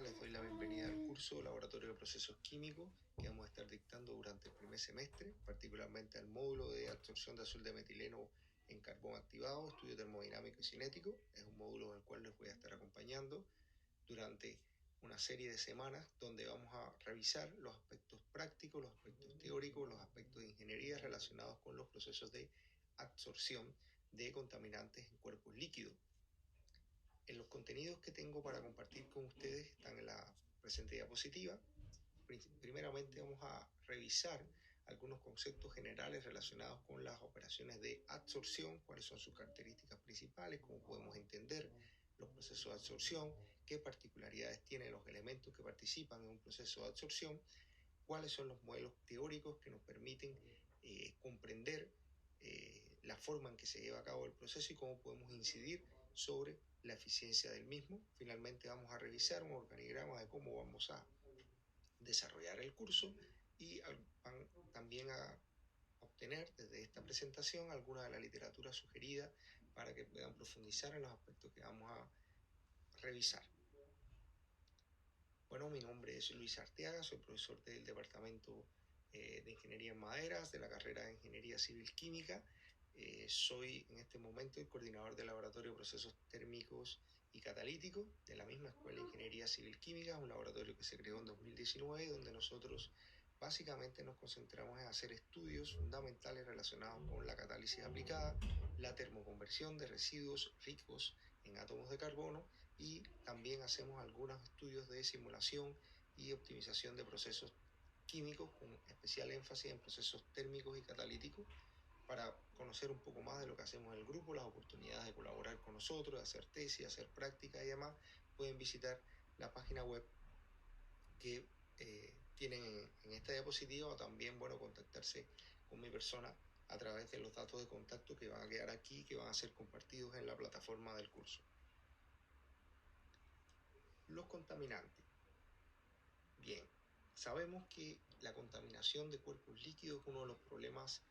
Hola, les doy la bienvenida al curso Laboratorio de Procesos Químicos que vamos a estar dictando durante el primer semestre, particularmente al módulo de absorción de azul de metileno en carbón activado, estudio termodinámico y cinético. Es un módulo en el cual les voy a estar acompañando durante una serie de semanas donde vamos a revisar los aspectos prácticos, los aspectos teóricos, los aspectos de ingeniería relacionados con los procesos de absorción de contaminantes en cuerpos líquidos. En los contenidos que tengo para compartir con ustedes están en la presente diapositiva. Primeramente vamos a revisar algunos conceptos generales relacionados con las operaciones de absorción, cuáles son sus características principales, cómo podemos entender los procesos de absorción, qué particularidades tienen los elementos que participan en un proceso de absorción, cuáles son los modelos teóricos que nos permiten comprender la forma en que se lleva a cabo el proceso y cómo podemos incidir sobre la eficiencia del mismo. Finalmente vamos a revisar un organigrama de cómo vamos a desarrollar el curso y van también a obtener desde esta presentación alguna de la literatura sugerida para que puedan profundizar en los aspectos que vamos a revisar. Bueno, mi nombre es Luis Arteaga, soy profesor del Departamento de Ingeniería en Maderas, de la carrera de Ingeniería Civil Química. Soy en este momento el coordinador del Laboratorio de Procesos Térmicos y Catalíticos de la misma Escuela de Ingeniería Civil Química, un laboratorio que se creó en 2019, donde nosotros básicamente nos concentramos en hacer estudios fundamentales relacionados con la catálisis aplicada, la termoconversión de residuos ricos en átomos de carbono, y también hacemos algunos estudios de simulación y optimización de procesos químicos con especial énfasis en procesos térmicos y catalíticos. Para conocer un poco más de lo que hacemos en el grupo, las oportunidades de colaborar con nosotros, de hacer tesis, hacer prácticas y demás, pueden visitar la página web que tienen en esta diapositiva, o también, bueno, contactarse con mi persona a través de los datos de contacto que van a quedar aquí, que van a ser compartidos en la plataforma del curso. Los contaminantes. Bien, sabemos que la contaminación de cuerpos líquidos es uno de los problemas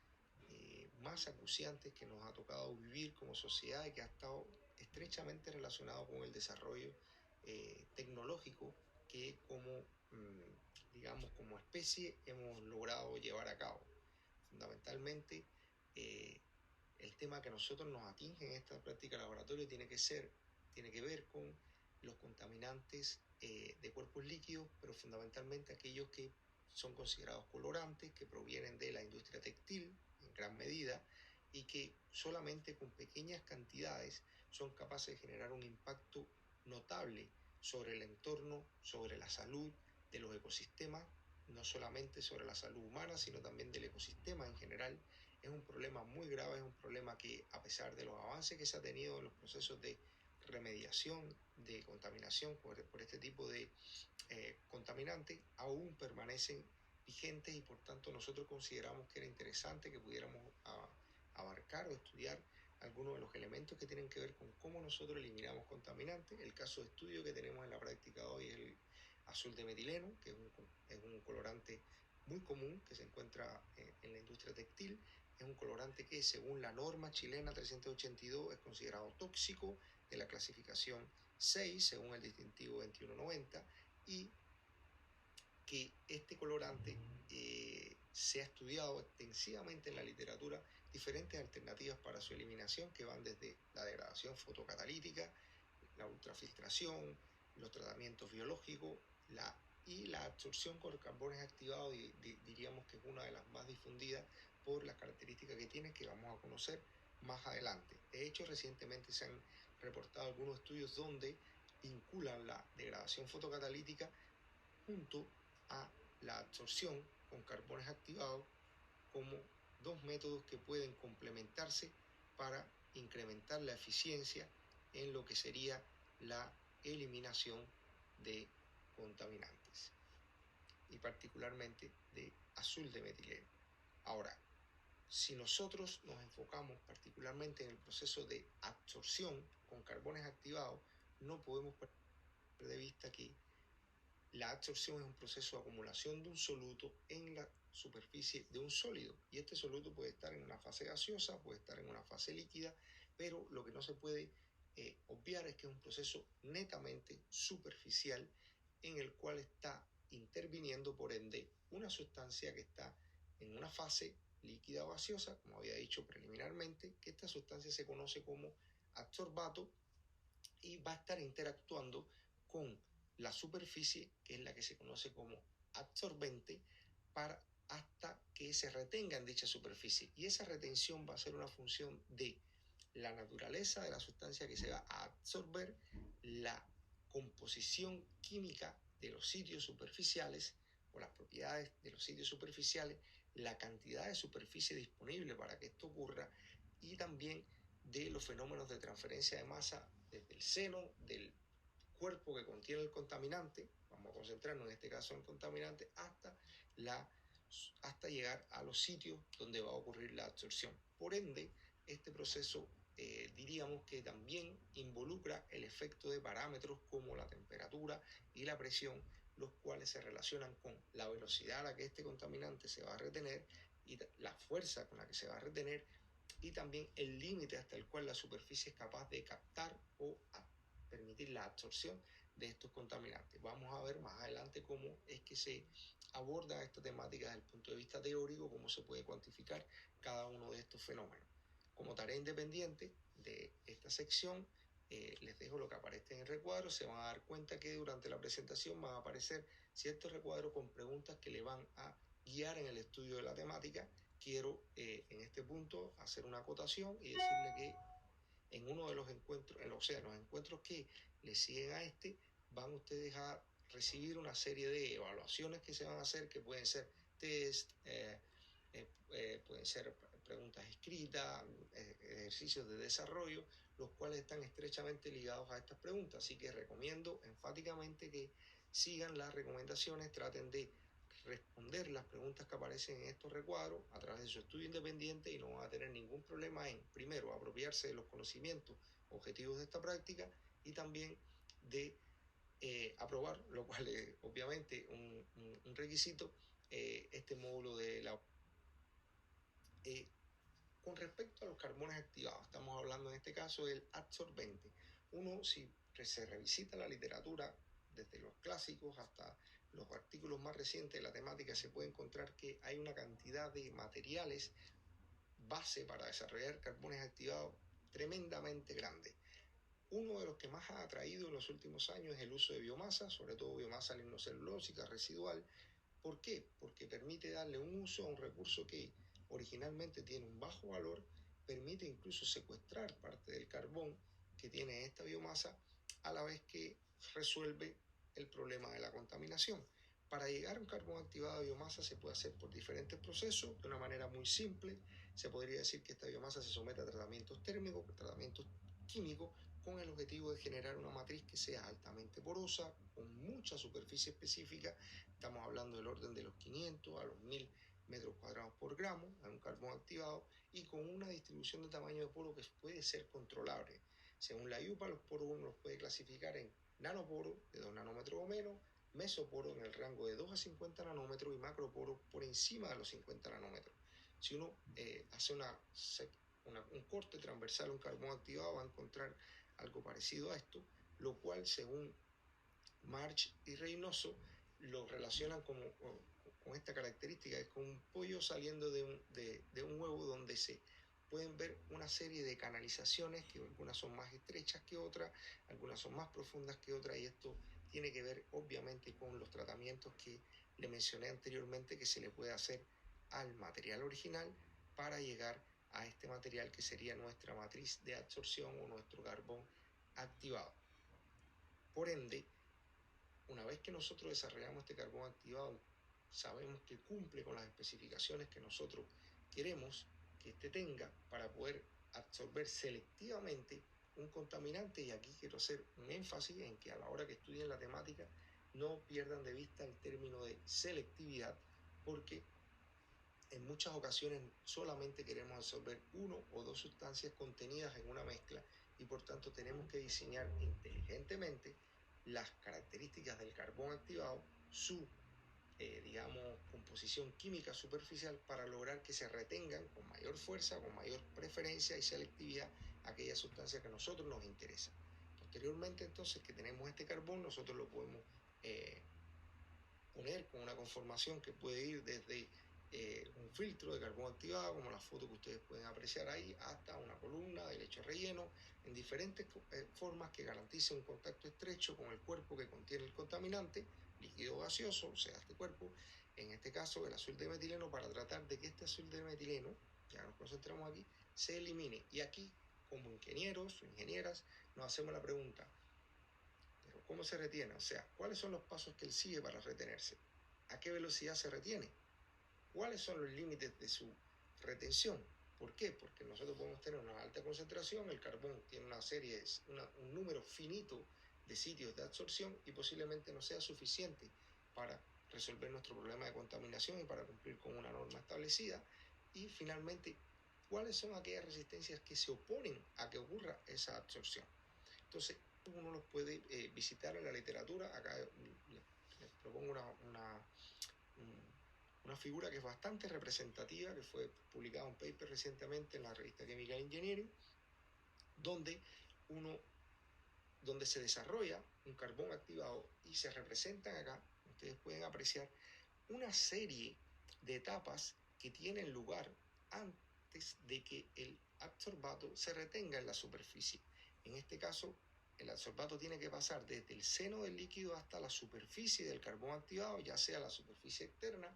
más acuciantes que nos ha tocado vivir como sociedad y que ha estado estrechamente relacionado con el desarrollo tecnológico que digamos, como especie hemos logrado llevar a cabo. Fundamentalmente, el tema que a nosotros nos atinge en esta práctica laboratorio tiene que ver con los contaminantes de cuerpos líquidos, pero fundamentalmente aquellos que son considerados colorantes, que provienen de la industria textil en gran medida y que solamente con pequeñas cantidades son capaces de generar un impacto notable sobre el entorno, sobre la salud de los ecosistemas, no solamente sobre la salud humana, sino también del ecosistema en general. Es un problema muy grave, es un problema que, a pesar de los avances que se ha tenido en los procesos de remediación de contaminación por este tipo de contaminantes, aún permanecen vigentes, y por tanto nosotros consideramos que era interesante que pudiéramos abarcar o estudiar algunos de los elementos que tienen que ver con cómo nosotros eliminamos contaminantes. El caso de estudio que tenemos en la práctica hoy es el azul de metileno, que es un colorante muy común que se encuentra en la industria textil. Es un colorante que, según la norma chilena 382, es considerado tóxico, de la clasificación 6, según el distintivo 2190, y que este colorante se ha estudiado extensivamente en la literatura diferentes alternativas para su eliminación, que van desde la degradación fotocatalítica, la ultrafiltración, los tratamientos biológicos y la absorción con carbones activados, diríamos que es una de las más difundidas por las características que tiene, que vamos a conocer más adelante. De hecho, recientemente se han reportado algunos estudios donde vinculan la degradación fotocatalítica junto a la absorción con carbones activados como dos métodos que pueden complementarse para incrementar la eficiencia en lo que sería la eliminación de contaminantes, y particularmente de azul de metileno. Ahora, si nosotros nos enfocamos particularmente en el proceso de absorción con carbones activados, no podemos perder de vista que la absorción es un proceso de acumulación de un soluto en la superficie de un sólido, y este soluto puede estar en una fase gaseosa, puede estar en una fase líquida, pero lo que no se puede obviar es que es un proceso netamente superficial en el cual está interviniendo, por ende, una sustancia que está en una fase líquida o gaseosa, como había dicho preliminarmente, que esta sustancia se conoce como adsorbato y va a estar interactuando con la superficie, que es la que se conoce como absorbente, para hasta que se retenga en dicha superficie. Y esa retención va a ser una función de la naturaleza de la sustancia que se va a absorber, la composición química de los sitios superficiales o las propiedades de los sitios superficiales, la cantidad de superficie disponible para que esto ocurra y también de los fenómenos de transferencia de masa desde el seno del cuerpo que contiene el contaminante, vamos a concentrarnos en este caso en el contaminante, hasta llegar a los sitios donde va a ocurrir la absorción. Por ende, este proceso diríamos que también involucra el efecto de parámetros como la temperatura y la presión, los cuales se relacionan con la velocidad a la que este contaminante se va a retener y la fuerza con la que se va a retener y también el límite hasta el cual la superficie es capaz de captar o permitir la absorción de estos contaminantes. Vamos a ver más adelante cómo es que se aborda esta temática desde el punto de vista teórico, cómo se puede cuantificar cada uno de estos fenómenos. Como tarea independiente de esta sección, les dejo lo que aparece en el recuadro. Se van a dar cuenta que durante la presentación van a aparecer ciertos recuadros con preguntas que le van a guiar en el estudio de la temática. Quiero en este punto hacer una acotación y decirle que en uno de los encuentros, o sea, los encuentros que le siguen a este, van ustedes a recibir una serie de evaluaciones que se van a hacer, que pueden ser test, pueden ser preguntas escritas, ejercicios de desarrollo, los cuales están estrechamente ligados a estas preguntas. Así que recomiendo enfáticamente que sigan las recomendaciones, traten de responder las preguntas que aparecen en estos recuadros a través de su estudio independiente y no van a tener ningún problema en, primero, apropiarse de los conocimientos objetivos de esta práctica y también de aprobar, lo cual es obviamente un requisito, este módulo de la... con respecto a los carbones activados, estamos hablando en este caso del adsorbente. Uno, si se revisita la literatura, desde los clásicos hasta los artículos más recientes de la temática, se puede encontrar que hay una cantidad de materiales base para desarrollar carbones activados tremendamente grande. Uno de los que más ha atraído en los últimos años es el uso de biomasa, sobre todo biomasa lignocelulósica residual. ¿Por qué? Porque permite darle un uso a un recurso que originalmente tiene un bajo valor, permite incluso secuestrar parte del carbón que tiene esta biomasa, a la vez que resuelve el problema de la contaminación. Para llegar a un carbón activado de biomasa se puede hacer por diferentes procesos, de una manera muy simple. Se podría decir que esta biomasa se somete a tratamientos térmicos, tratamientos químicos, con el objetivo de generar una matriz que sea altamente porosa, con mucha superficie específica. Estamos hablando del orden de los 500 a los 1000 metros cuadrados por gramo, en un carbón activado, y con una distribución de tamaño de poro que puede ser controlable. Según la IUPA, los poros uno los puede clasificar en nanoporo, de 2 nanómetros o menos, mesoporo en el rango de 2 a 50 nanómetros y macroporo por encima de los 50 nanómetros. Si uno hace un corte transversal a un carbón activado, va a encontrar algo parecido a esto, lo cual, según March y Reynoso, lo relacionan con esta característica, es como un pollo saliendo de un huevo, donde se pueden ver una serie de canalizaciones, que algunas son más estrechas que otras, algunas son más profundas que otras, y esto tiene que ver obviamente con los tratamientos que le mencioné anteriormente que se le puede hacer al material original para llegar a este material que sería nuestra matriz de absorción o nuestro carbón activado. Por ende, una vez que nosotros desarrollamos este carbón activado, sabemos que cumple con las especificaciones que nosotros queremos que este tenga para poder absorber selectivamente un contaminante. Y aquí quiero hacer un énfasis en que a la hora que estudien la temática no pierdan de vista el término de selectividad, porque en muchas ocasiones solamente queremos absorber uno o dos sustancias contenidas en una mezcla y por tanto tenemos que diseñar inteligentemente las características del carbón activado, su digamos, composición química superficial, para lograr que se retengan con mayor fuerza, con mayor preferencia y selectividad aquellas sustancias que a nosotros nos interesan. Posteriormente, entonces, que tenemos este carbón, nosotros lo podemos poner con una conformación que puede ir desde un filtro de carbón activado, como la foto que ustedes pueden apreciar ahí, hasta una columna de lecho relleno, en diferentes formas que garanticen un contacto estrecho con el cuerpo que contiene el contaminante, líquido o gaseoso, o sea, este cuerpo, en este caso el azul de metileno, para tratar de que este azul de metileno, ya nos concentramos aquí, se elimine. Y aquí, como ingenieros o ingenieras, nos hacemos la pregunta, ¿pero cómo se retiene? O sea, ¿cuáles son los pasos que él sigue para retenerse? ¿A qué velocidad se retiene? ¿Cuáles son los límites de su retención? ¿Por qué? Porque nosotros podemos tener una alta concentración, el carbón tiene una serie, un número finito de sitios de absorción y posiblemente no sea suficiente para resolver nuestro problema de contaminación y para cumplir con una norma establecida. Y finalmente, ¿cuáles son aquellas resistencias que se oponen a que ocurra esa absorción? Entonces, uno los puede visitar en la literatura. Acá les propongo una figura que es bastante representativa, que fue publicado un paper recientemente en la revista Chemical Engineering, donde se desarrolla un carbón activado y se representan acá, ustedes pueden apreciar, una serie de etapas que tienen lugar antes de que el adsorbato se retenga en la superficie. En este caso, el adsorbato tiene que pasar desde el seno del líquido hasta la superficie del carbón activado, ya sea la superficie externa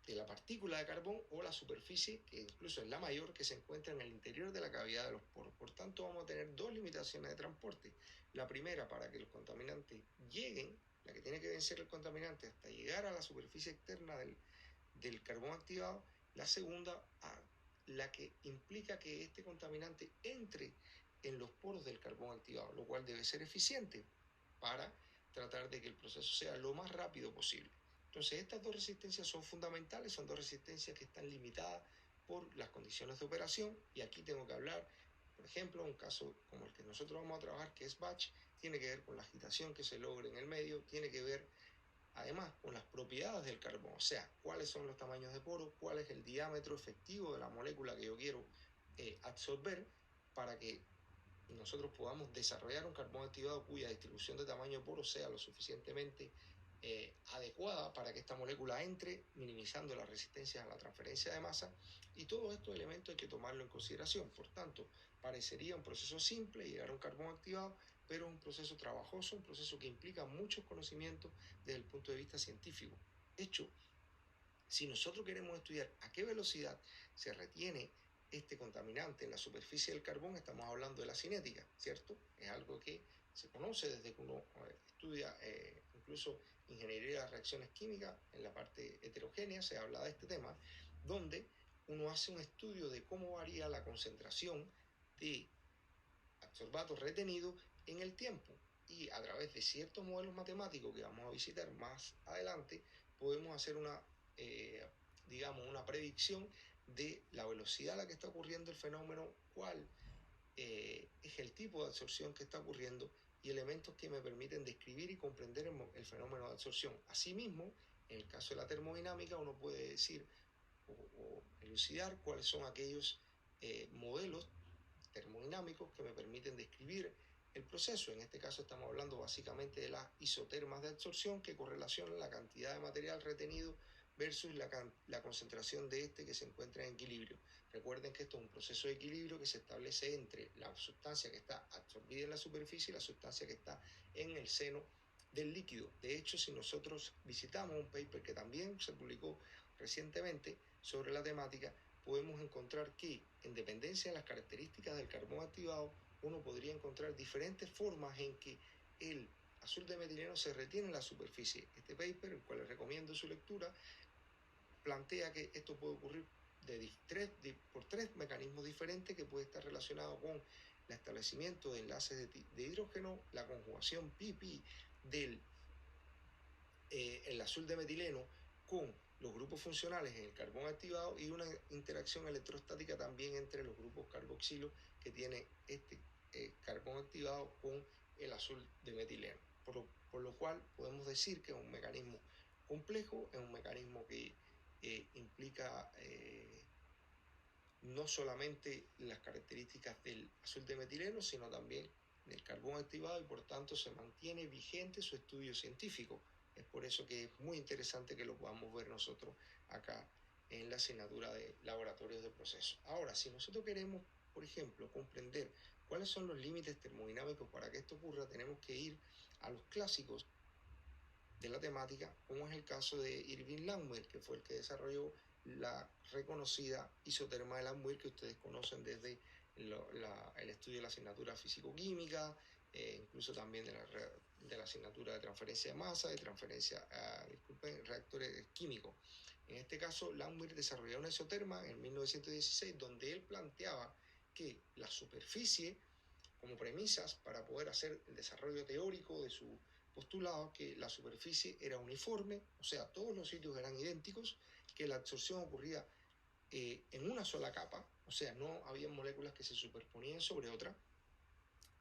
de la partícula de carbón o la superficie, que incluso es la mayor, que se encuentra en el interior de la cavidad de los poros. Por tanto, vamos a tener dos limitaciones de transporte. La primera, para que los contaminantes lleguen, la que tiene que vencer el contaminante hasta llegar a la superficie externa del carbón activado. La segunda, la que implica que este contaminante entre en los poros del carbón activado, lo cual debe ser eficiente para tratar de que el proceso sea lo más rápido posible. Entonces, estas dos resistencias son fundamentales, son dos resistencias que están limitadas por las condiciones de operación, y aquí tengo que hablar, por ejemplo, un caso como el que nosotros vamos a trabajar, que es batch, tiene que ver con la agitación que se logra en el medio, tiene que ver además con las propiedades del carbón, o sea, cuáles son los tamaños de poro, cuál es el diámetro efectivo de la molécula que yo quiero absorber para que nosotros podamos desarrollar un carbón activado cuya distribución de tamaño de poro sea lo suficientemente adecuada para que esta molécula entre, minimizando las resistencias a la transferencia de masa, y todos estos elementos hay que tomarlo en consideración. Por tanto, parecería un proceso simple llegar a un carbón activado, pero es un proceso trabajoso, un proceso que implica muchos conocimientos desde el punto de vista científico. De hecho, si nosotros queremos estudiar a qué velocidad se retiene este contaminante en la superficie del carbón, estamos hablando de la cinética, ¿cierto? Es algo que se conoce desde que uno estudia incluso ingeniería de reacciones químicas, en la parte heterogénea se habla de este tema, donde uno hace un estudio de cómo varía la concentración de adsorbato retenido en el tiempo, y a través de ciertos modelos matemáticos que vamos a visitar más adelante podemos hacer eh, una predicción de la velocidad a la que está ocurriendo el fenómeno, cuál es el tipo de absorción que está ocurriendo y elementos que me permiten describir y comprender el fenómeno de absorción. Asimismo, en el caso de la termodinámica, uno puede decir o elucidar cuáles son aquellos modelos termodinámicos que me permiten describir el proceso. En este caso estamos hablando básicamente de las isotermas de absorción, que correlacionan la cantidad de material retenido versus la concentración de este que se encuentra en equilibrio. Recuerden que esto es un proceso de equilibrio que se establece entre la sustancia que está absorbida en la superficie y la sustancia que está en el seno del líquido. De hecho, si nosotros visitamos un paper que también se publicó recientemente sobre la temática, podemos encontrar que, en dependencia de las características del carbón activado, uno podría encontrar diferentes formas en que el azul de metileno se retiene en la superficie. Este paper, el cual les recomiendo su lectura, plantea que esto puede ocurrir por tres mecanismos diferentes, que puede estar relacionado con el establecimiento de enlaces de hidrógeno, la conjugación pp del el azul de metileno con los grupos funcionales en el carbón activado, y una interacción electrostática también entre los grupos carboxilo que tiene este carbón activado con el azul de metileno. Por lo cual podemos decir que es un mecanismo complejo, es un mecanismo que implica no solamente las características del azul de metileno, sino también del carbón activado y por tanto se mantiene vigente su estudio científico. Es por eso que es muy interesante que lo podamos ver nosotros acá en la asignatura de laboratorios de procesos. Ahora, si nosotros queremos, por ejemplo, comprender cuáles son los límites termodinámicos para que esto ocurra, tenemos que ir a los clásicos de la temática, como es el caso de Irving Langmuir, que fue el que desarrolló la reconocida isoterma de Langmuir que ustedes conocen desde el estudio de la asignatura físico-química, incluso también de la asignatura de transferencia de masa, de transferencia, reactores químicos. En este caso, Langmuir desarrolló una isoterma en 1916, donde él planteaba que la superficie, como premisas para poder hacer el desarrollo teórico de su postulado, que la superficie era uniforme, o sea, todos los sitios eran idénticos, que la absorción ocurría en una sola capa, o sea, no había moléculas que se superponían sobre otra,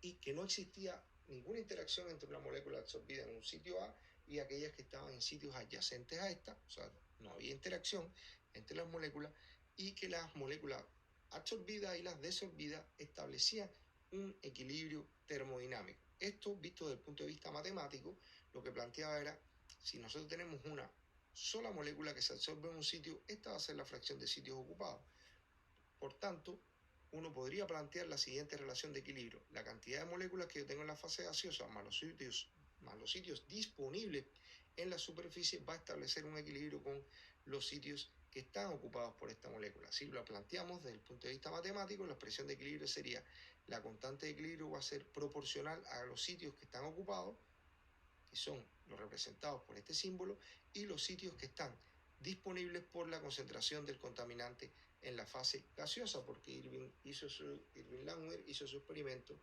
y que no existía ninguna interacción entre una molécula absorbida en un sitio A y aquellas que estaban en sitios adyacentes a esta, o sea, no había interacción entre las moléculas, y que las moléculas absorbidas y las desorbidas establecían un equilibrio termodinámico. Esto, visto desde el punto de vista matemático, lo que planteaba era, si nosotros tenemos una sola molécula que se absorbe en un sitio, esta va a ser la fracción de sitios ocupados. Por tanto, uno podría plantear la siguiente relación de equilibrio: la cantidad de moléculas que yo tengo en la fase gaseosa más los sitios disponibles en la superficie va a establecer un equilibrio con los sitios que están ocupados por esta molécula. Si lo planteamos desde el punto de vista matemático, la expresión de equilibrio sería: la constante de equilibrio va a ser proporcional a los sitios que están ocupados, que son los representados por este símbolo, y los sitios que están disponibles por la concentración del contaminante en la fase gaseosa, porque Irving Langmuir hizo su experimento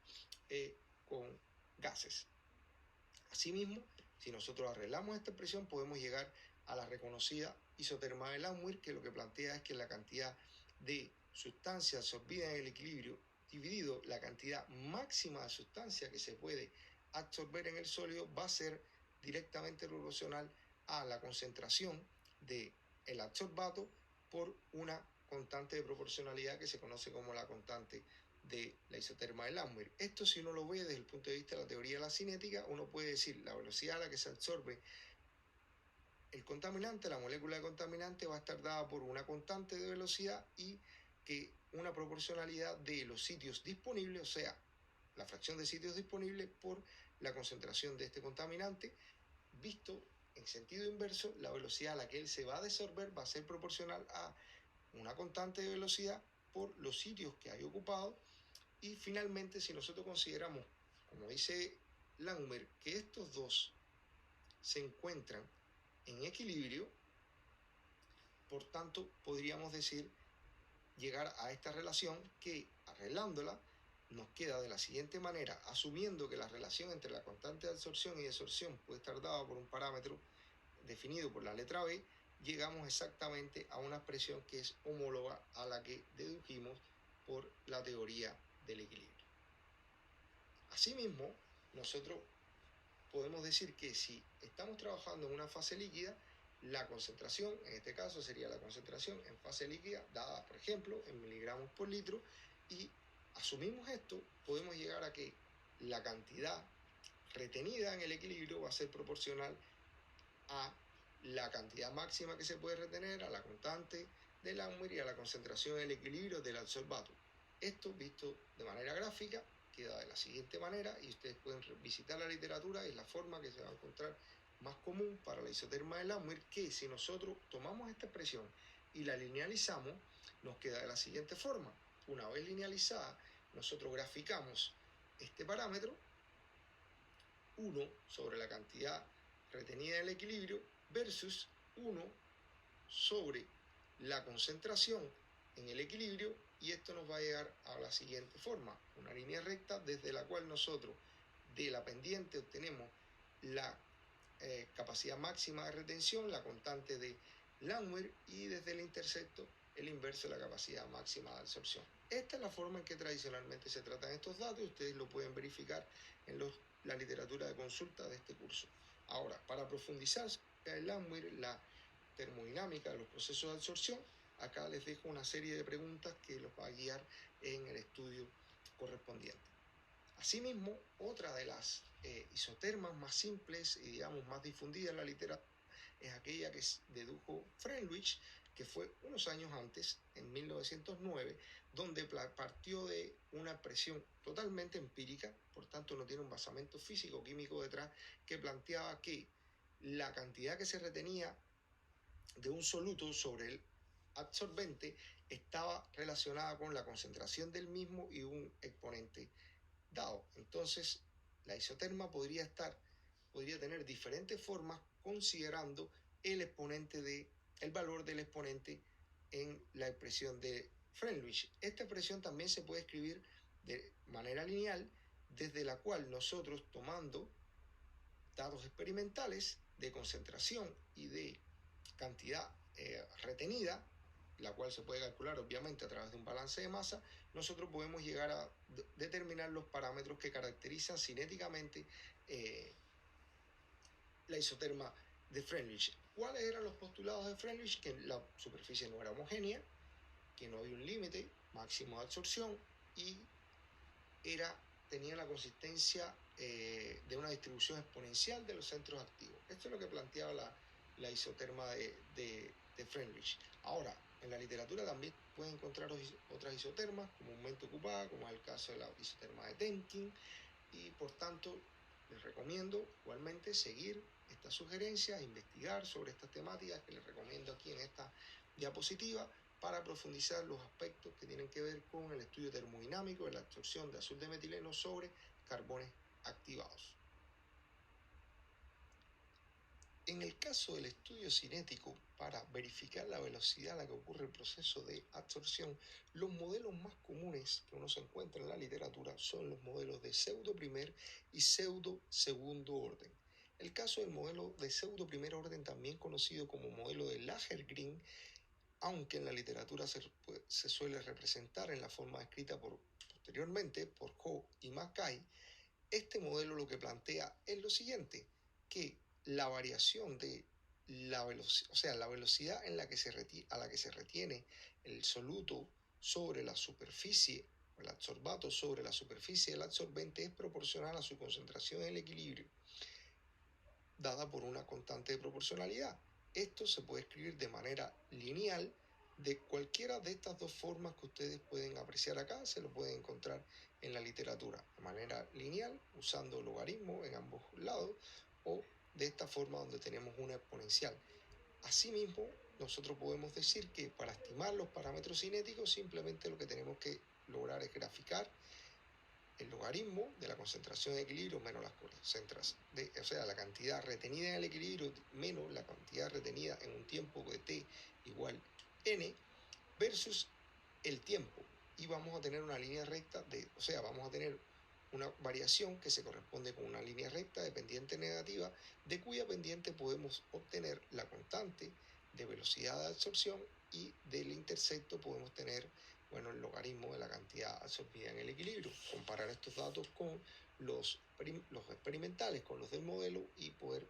con gases. Asimismo, si nosotros arreglamos esta expresión, podemos llegar a la reconocida isoterma de Langmuir, que lo que plantea es que la cantidad de sustancia absorbida en el equilibrio dividido la cantidad máxima de sustancia que se puede absorber en el sólido va a ser directamente proporcional a la concentración del adsorbato por una constante de proporcionalidad que se conoce como la constante de la isoterma de Langmuir. Esto, si uno lo ve desde el punto de vista de la teoría de la cinética, uno puede decir la velocidad a la que se absorbe el contaminante, la molécula de contaminante, va a estar dada por una constante de velocidad y que una proporcionalidad de los sitios disponibles, o sea, la fracción de sitios disponibles por la concentración de este contaminante. Visto en sentido inverso, la velocidad a la que él se va a desorber va a ser proporcional a una constante de velocidad por los sitios que hay ocupados. Y finalmente, si nosotros consideramos, como dice Langmuir, que estos dos se encuentran en equilibrio, por tanto, podríamos decir, llegar a esta relación que, arreglándola, nos queda de la siguiente manera: asumiendo que la relación entre la constante de absorción y desorción puede estar dada por un parámetro definido por la letra B, llegamos exactamente a una expresión que es homóloga a la que dedujimos por la teoría del equilibrio. Asimismo, nosotros podemos decir que si estamos trabajando en una fase líquida, la concentración, en este caso sería la concentración en fase líquida, dada por ejemplo en miligramos por litro, y asumimos esto, podemos llegar a que la cantidad retenida en el equilibrio va a ser proporcional a la cantidad máxima que se puede retener, a la constante de Langmuir y a la concentración en el equilibrio del adsorbato. Esto, visto de manera gráfica, queda de la siguiente manera, y ustedes pueden visitar la literatura, es la forma que se va a encontrar más común para la isoterma de Langmuir, que si nosotros tomamos esta expresión y la linealizamos, nos queda de la siguiente forma. Una vez linealizada, nosotros graficamos este parámetro, 1 sobre la cantidad retenida en el equilibrio versus 1 sobre la concentración en el equilibrio, y esto nos va a llegar a la siguiente forma: una línea recta desde la cual nosotros de la pendiente obtenemos la capacidad máxima de retención, la constante de Langmuir, y desde el intersecto el inverso de la capacidad máxima de absorción. Esta es la forma en que tradicionalmente se tratan estos datos, y ustedes lo pueden verificar en la literatura de consulta de este curso. Ahora, para profundizar en Langmuir, la termodinámica de los procesos de absorción, acá les dejo una serie de preguntas que los va a guiar en el estudio correspondiente. Asimismo, otra de las isotermas más simples y digamos más difundidas en la literatura es aquella que dedujo Friedrich, que fue unos años antes, en 1909, donde partió de una expresión totalmente empírica, por tanto no tiene un basamento físico o químico detrás, que planteaba que la cantidad que se retenía de un soluto sobre el absorbente estaba relacionada con la concentración del mismo y un exponente dado. Entonces, la isoterma podría tener diferentes formas considerando el valor del exponente en la expresión de Friedrich. Esta expresión también se puede escribir de manera lineal, desde la cual nosotros, tomando datos experimentales de concentración y de cantidad retenida, la cual se puede calcular obviamente a través de un balance de masa, nosotros podemos llegar a determinar los parámetros que caracterizan cinéticamente la isoterma de Friedrich. ¿Cuáles eran los postulados de Friedrich? Que la superficie no era homogénea, que no había un límite máximo de absorción y tenía la consistencia de una distribución exponencial de los centros activos. Esto es lo que planteaba la isoterma de Friedrich. Ahora, en la literatura también pueden encontrar otras isotermas comúnmente ocupadas, como es el caso de la isoterma de Temkin, y por tanto les recomiendo igualmente seguir estas sugerencias, investigar sobre estas temáticas que les recomiendo aquí en esta diapositiva para profundizar los aspectos que tienen que ver con el estudio termodinámico de la absorción de azul de metileno sobre carbones activados. En el caso del estudio cinético, para verificar la velocidad a la que ocurre el proceso de absorción, los modelos más comunes que uno se encuentra en la literatura son los modelos de pseudo primer y pseudo segundo orden. El caso del modelo de pseudo primer orden, también conocido como modelo de Lager-Green, aunque en la literatura se suele representar en la forma escrita posteriormente por Ho y Mackay, este modelo lo que plantea es lo siguiente, que la variación de la velocidad, o sea, la velocidad a la que se retiene el soluto sobre la superficie, o el adsorbato sobre la superficie del absorbente, es proporcional a su concentración en el equilibrio, dada por una constante de proporcionalidad. Esto se puede escribir de manera lineal de cualquiera de estas dos formas que ustedes pueden apreciar acá, se lo pueden encontrar en la literatura, de manera lineal, usando logaritmo en ambos lados, o de esta forma donde tenemos una exponencial. Asimismo, nosotros podemos decir que para estimar los parámetros cinéticos, simplemente lo que tenemos que lograr es graficar el logaritmo de la concentración de equilibrio menos las concentraciones, o sea, la cantidad retenida en el equilibrio menos la cantidad retenida en un tiempo de t igual n versus el tiempo. Y vamos a tener una línea recta, o sea, vamos a tener una variación que se corresponde con una línea recta de pendiente negativa, de cuya pendiente podemos obtener la constante de velocidad de absorción, y del intercepto podemos tener, bueno, el logaritmo de la cantidad absorbida en el equilibrio. Comparar estos datos con los experimentales, con los del modelo, y poder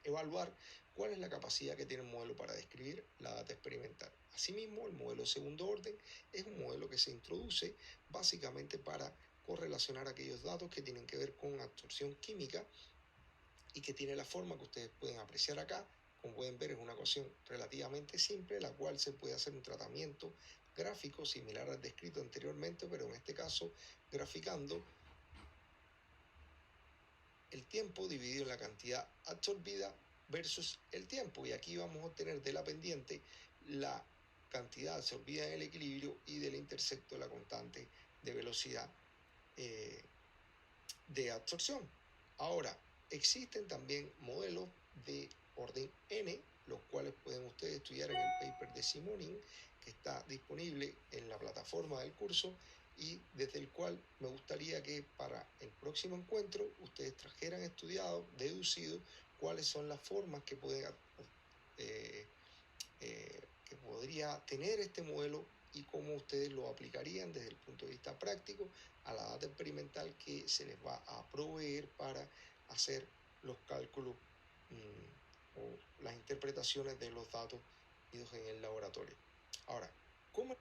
evaluar cuál es la capacidad que tiene el modelo para describir la data experimental. Asimismo, el modelo de segundo orden es un modelo que se introduce básicamente para correlacionar aquellos datos que tienen que ver con absorción química, y que tiene la forma que ustedes pueden apreciar acá. Como pueden ver, es una ecuación relativamente simple, la cual se puede hacer un tratamiento gráfico similar al descrito anteriormente, pero en este caso graficando el tiempo dividido en la cantidad absorbida versus el tiempo. Y aquí vamos a obtener de la pendiente la cantidad absorbida en el equilibrio, y del intercepto la constante de velocidad de absorción. Ahora, existen también modelos de orden n, los cuales pueden ustedes estudiar en el paper de Simonin, que está disponible en la plataforma del curso, y desde el cual me gustaría que para el próximo encuentro ustedes trajeran estudiado, deducido, cuáles son las formas que que podría tener este modelo, y cómo ustedes lo aplicarían desde el punto de vista práctico a la data experimental que se les va a proveer para hacer los cálculos o las interpretaciones de los datos en el laboratorio. Ahora, ¿cómo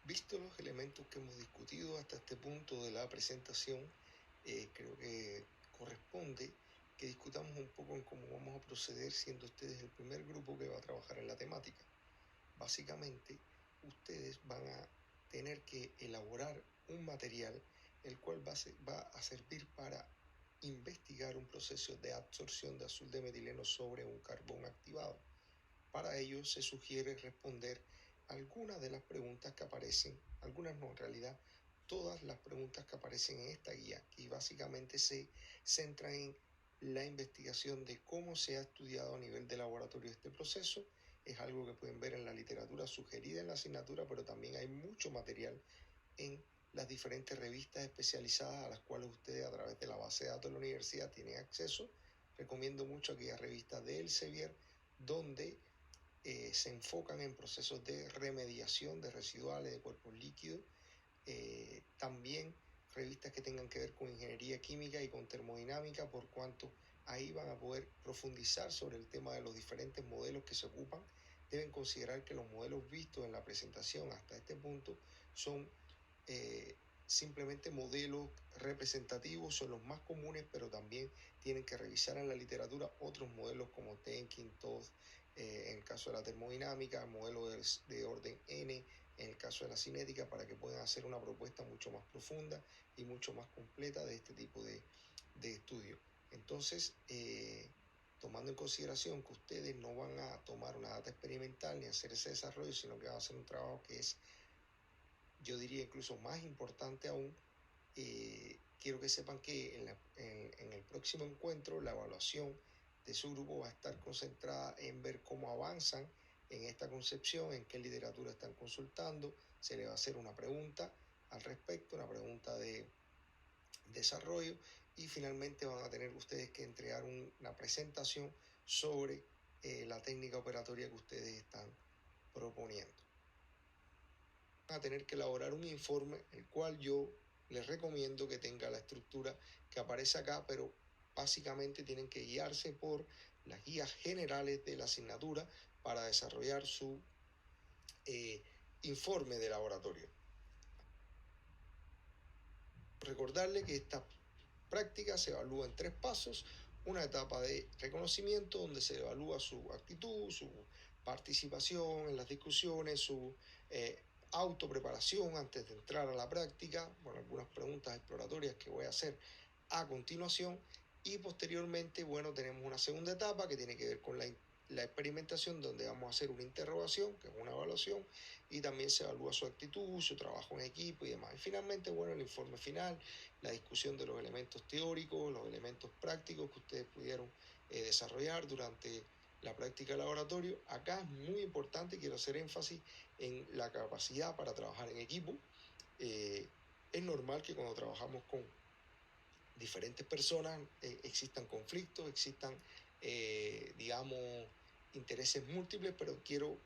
Visto los elementos que hemos discutido hasta este punto de la presentación, creo que corresponde que discutamos un poco en cómo vamos a proceder, siendo ustedes el primer grupo que va a trabajar en la temática. Básicamente, ustedes van a tener que elaborar un material el cual va a servir para investigar un proceso de absorción de azul de metileno sobre un carbón activado. Para ello se sugiere responder algunas de las preguntas que aparecen, algunas no, en realidad todas las preguntas que aparecen en esta guía, que básicamente se centran en la investigación de cómo se ha estudiado a nivel de laboratorio este proceso. Es algo que pueden ver en la literatura sugerida en la asignatura, pero también hay mucho material en las diferentes revistas especializadas a las cuales ustedes a través de la base de datos de la universidad tienen acceso. Recomiendo mucho aquellas revistas de Elsevier, donde se enfocan en procesos de remediación de residuales, de cuerpos líquidos, también revistas que tengan que ver con ingeniería química y con termodinámica, por cuanto ahí van a poder profundizar sobre el tema de los diferentes modelos que se ocupan. Deben considerar que los modelos vistos en la presentación hasta este punto son simplemente modelos representativos, son los más comunes, pero también tienen que revisar en la literatura otros modelos como Tenkin, Todd, en el caso de la termodinámica, modelos de orden N, en el caso de la cinética, para que puedan hacer una propuesta mucho más profunda y mucho más completa de este tipo de estudio. Entonces, tomando en consideración que ustedes no van a tomar una data experimental ni hacer ese desarrollo, sino que van a hacer un trabajo que es, yo diría, incluso más importante aún, quiero que sepan que en el próximo encuentro la evaluación de su grupo va a estar concentrada en ver cómo avanzan en esta concepción, en qué literatura están consultando. Se les va a hacer una pregunta al respecto, una pregunta de desarrollo, y finalmente van a tener ustedes que entregar una presentación sobre la técnica operatoria que ustedes están proponiendo. Van a tener que elaborar un informe, el cual yo les recomiendo que tenga la estructura que aparece acá, pero básicamente tienen que guiarse por las guías generales de la asignatura para desarrollar su informe de laboratorio. Recordarle que esta práctica se evalúa en 3 pasos: una etapa de reconocimiento donde se evalúa su actitud, su participación en las discusiones, su autopreparación antes de entrar a la práctica, bueno, algunas preguntas exploratorias que voy a hacer a continuación, y posteriormente, bueno, tenemos una segunda etapa que tiene que ver con la experimentación, donde vamos a hacer una interrogación, que es una evaluación, y también se evalúa su actitud, su trabajo en equipo y demás. Y finalmente, bueno, el informe final, la discusión de los elementos teóricos, los elementos prácticos que ustedes pudieron desarrollar durante la práctica de laboratorio. Acá es muy importante, quiero hacer énfasis en la capacidad para trabajar en equipo. Es normal que cuando trabajamos con diferentes personas existan conflictos, existan, digamos, intereses múltiples, pero quiero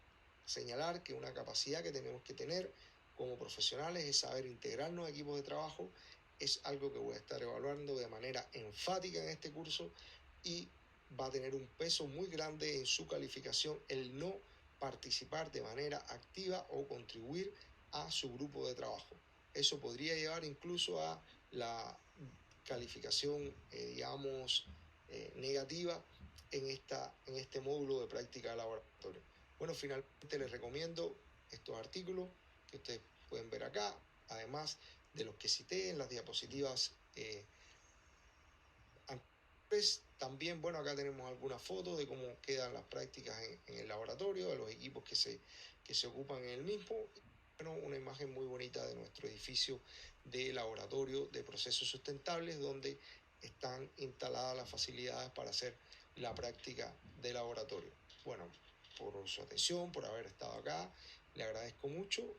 señalar que una capacidad que tenemos que tener como profesionales es saber integrarnos a equipos de trabajo. Es algo que voy a estar evaluando de manera enfática en este curso, y va a tener un peso muy grande en su calificación el no participar de manera activa o contribuir a su grupo de trabajo. Eso podría llevar incluso a la calificación, digamos, negativa en este módulo de práctica de laboratorio. Bueno, finalmente les recomiendo estos artículos que ustedes pueden ver acá, además de los que cité en las diapositivas anteriores. También, bueno, acá tenemos algunas fotos de cómo quedan las prácticas en el laboratorio, de los equipos que se ocupan en el mismo. Bueno, una imagen muy bonita de nuestro edificio de laboratorio de procesos sustentables, donde están instaladas las facilidades para hacer la práctica de laboratorio. Bueno, por su atención, por haber estado acá, le agradezco mucho